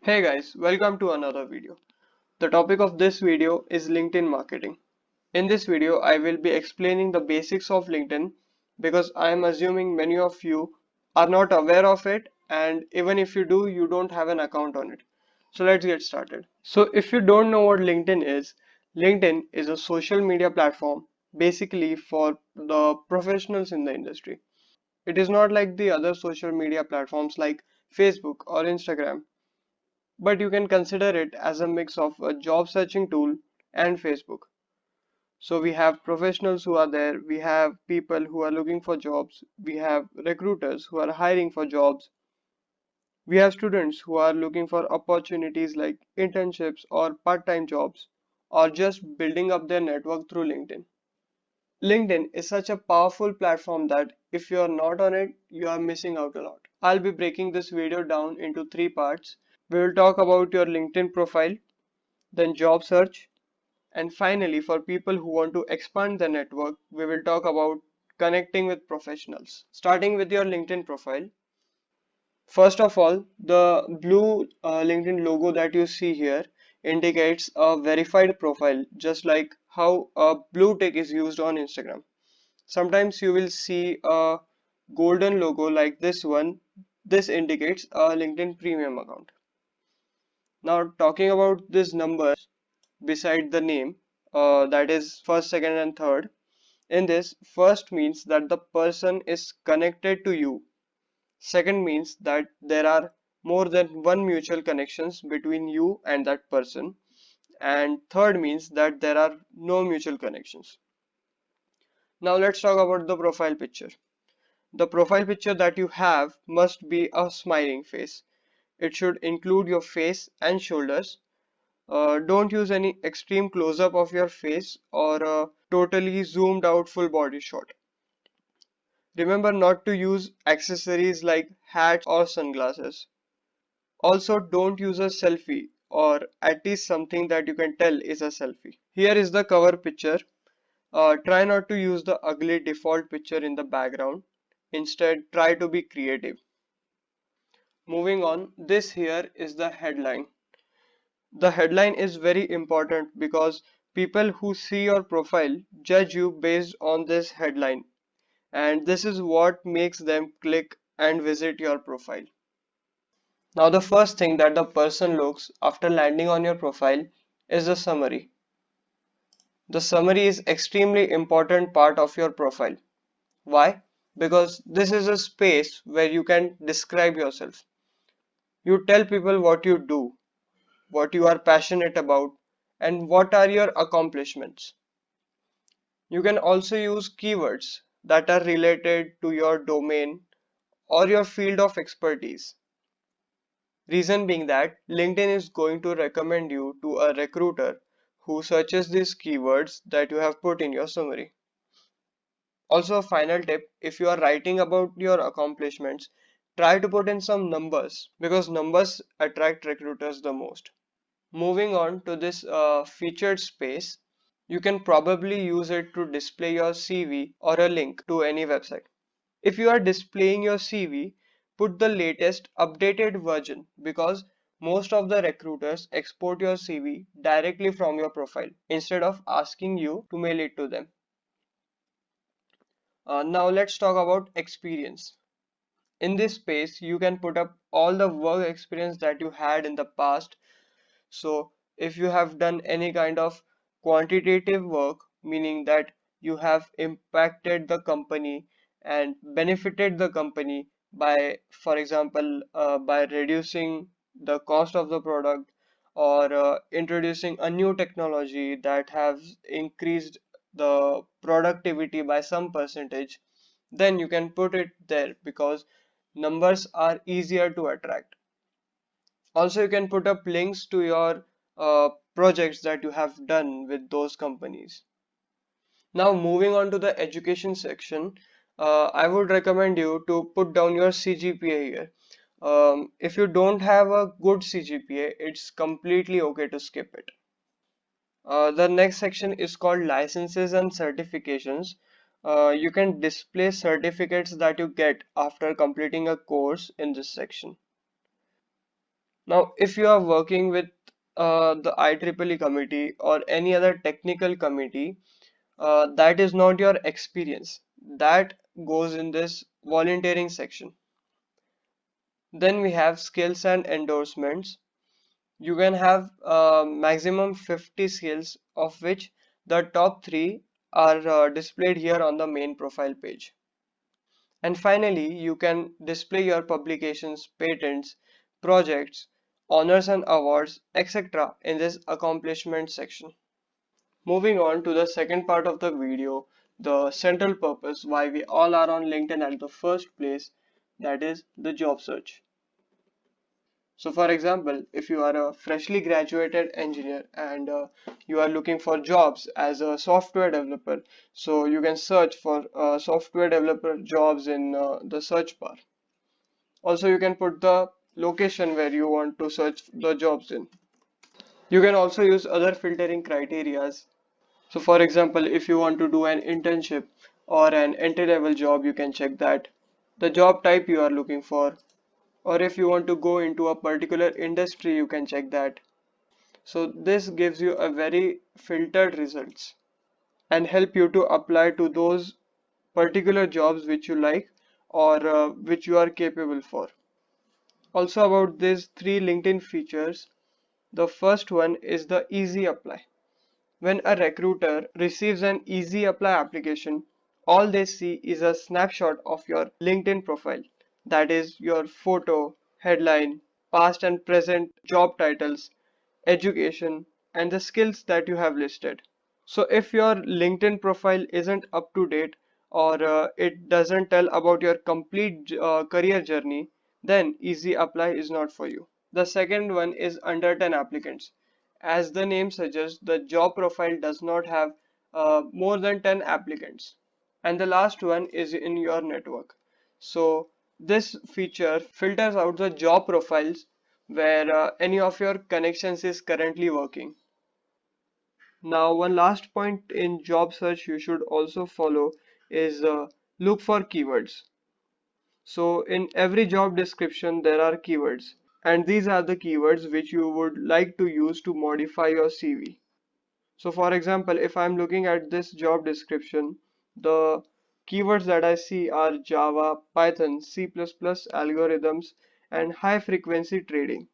Hey guys, welcome to another video. The topic of this video is LinkedIn marketing. In this video, I will be explaining the basics of LinkedIn because I am assuming many of you are not aware of it, and even if you do, you don't have an account on it. So let's get started. So if you don't know what LinkedIn is a social media platform basically for the professionals in the industry. It is not like the other social media platforms like Facebook or Instagram, but you can consider it as a mix of a job searching tool and Facebook. So we have professionals who are there, we have people who are looking for jobs, we have recruiters who are hiring for jobs, we have students who are looking for opportunities like internships or part-time jobs, or just building up their network through LinkedIn. LinkedIn is such a powerful platform that if you are not on it, you are missing out a lot. I'll be breaking this video down into three parts. We will talk about your LinkedIn profile, then job search, and finally, for people who want to expand their network, we will talk about connecting with professionals. Starting with your LinkedIn profile. First of all, the blue LinkedIn logo that you see here indicates a verified profile, just like how a blue tick is used on Instagram. Sometimes you will see a golden logo like this one. This indicates a LinkedIn premium account. Now, talking about these numbers beside the name, that is first, second, and third. In this, first means that the person is connected to you. Second means that there are more than one mutual connections between you and that person. And third means that there are no mutual connections. Now let's talk about the profile picture. The profile picture that you have must be a smiling face. It should include your face and shoulders. Don't use any extreme close-up of your face or a totally zoomed out full body shot. Remember not to use accessories like hats or sunglasses. Also, don't use a selfie or at least something that you can tell is a selfie. Here is the cover picture. Try not to use the ugly default picture in the background. Instead, try to be creative. Moving on, this here is the headline. The headline is very important because people who see your profile judge you based on this headline, and this is what makes them click and visit your profile. Now, the first thing that the person looks after landing on your profile is the summary. The summary is extremely important part of your profile. Why? Because this is a space where you can describe yourself. You tell people what you do, what you are passionate about, and what are your accomplishments. You can also use keywords that are related to your domain or your field of expertise. Reason being that LinkedIn is going to recommend you to a recruiter who searches these keywords that you have put in your summary. Also, a final tip, if you are writing about your accomplishments, try to put in some numbers because numbers attract recruiters the most. Moving on to this featured space, you can probably use it to display your CV or a link to any website. If you are displaying your CV, put the latest updated version because most of the recruiters export your CV directly from your profile instead of asking you to mail it to them. Now let's talk about experience. In this space, you can put up all the work experience that you had in the past. So if you have done any kind of quantitative work, meaning that you have impacted the company and benefited the company by, for example, by reducing the cost of the product or introducing a new technology that has increased the productivity by some percentage, then you can put it there because numbers are easier to attract. Also, you can put up links to your projects that you have done with those companies. Now, moving on to the education section, I would recommend you to put down your CGPA here. If you don't have a good CGPA, it's completely okay to skip it. The next section is called licenses and certifications. You can display certificates that you get after completing a course in this section. Now, if you are working with the IEEE committee or any other technical committee, that is not your experience. That goes in this volunteering section. Then we have skills and endorsements. You can have maximum 50 skills, of which the top three are displayed here on the main profile page. And finally, you can display your publications, patents, projects, honors and awards, etc. in this accomplishment section. Moving on to the second part of the video, the central purpose why we all are on LinkedIn at the first place, that is the job search. So for example, if you are a freshly graduated engineer and you are looking for jobs as a software developer, so you can search for software developer jobs in the search bar. Also, you can put the location where you want to search the jobs in. You can also use other filtering criterias. So for example, if you want to do an internship or an entry-level job, you can check that. The job type you are looking for, or if you want to go into a particular industry, you can check that. So this gives you a very filtered results and help you to apply to those particular jobs which you like or which you are capable for. Also about these three LinkedIn features, the first one is the easy apply. When a recruiter receives an easy apply application, all they see is a snapshot of your LinkedIn profile. That is your photo, headline, past and present job titles, education, and the skills that you have listed. So if your LinkedIn profile isn't up to date or it doesn't tell about your complete career journey, then Easy Apply is not for you. The second one is under 10 applicants. As the name suggests, the job profile does not have more than 10 applicants. And the last one is in your network. So this feature filters out the job profiles where any of your connections is currently working. Now, one last point in job search you should also follow is look for keywords. So, in every job description, there are keywords, and these are the keywords which you would like to use to modify your CV. So, for example, if I'm looking at this job description, the keywords that I see are Java, Python, C++, algorithms, and high frequency trading.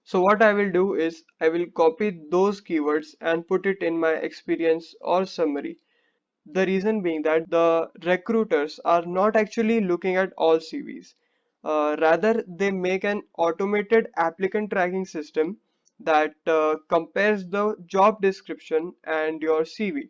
So what I will do is I will copy those keywords and put it in my experience or summary. The reason being that the recruiters are not actually looking at all CVs. Rather, they make an automated applicant tracking system that compares the job description and your CV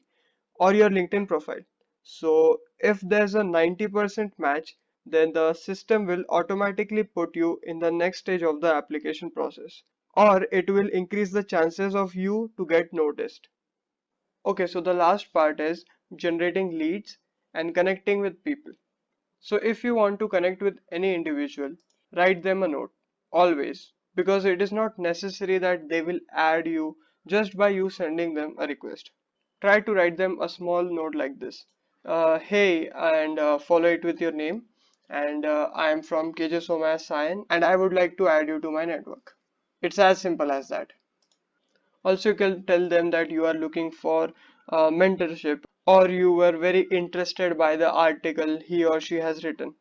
or your LinkedIn profile. So if there's a 90% match, then the system will automatically put you in the next stage of the application process, or it will increase the chances of you to get noticed. Okay, so the last part is generating leads and connecting with people. So if you want to connect with any individual, write them a note, always, because it is not necessary that they will add you just by you sending them a request. Try to write them a small note like this. Hey, and follow it with your name. And I am from KJ Somas Sayan, and I would like to add you to my network. It's as simple as that. Also, you can tell them that you are looking for mentorship or you were very interested by the article he or she has written.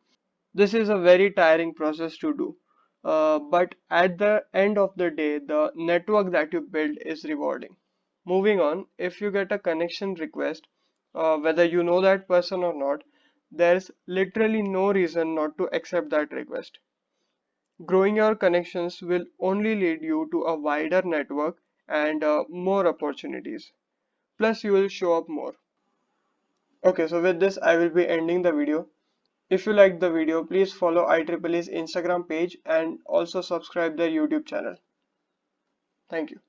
This is a very tiring process to do. But at the end of the day, the network that you build is rewarding. Moving on, if you get a connection request, whether you know that person or not, there's literally no reason not to accept that request. Growing your connections will only lead you to a wider network and more opportunities. Plus, you will show up more. Okay, so with this, I will be ending the video. If you liked the video, please follow IEEE's Instagram page and also subscribe their YouTube channel. Thank you.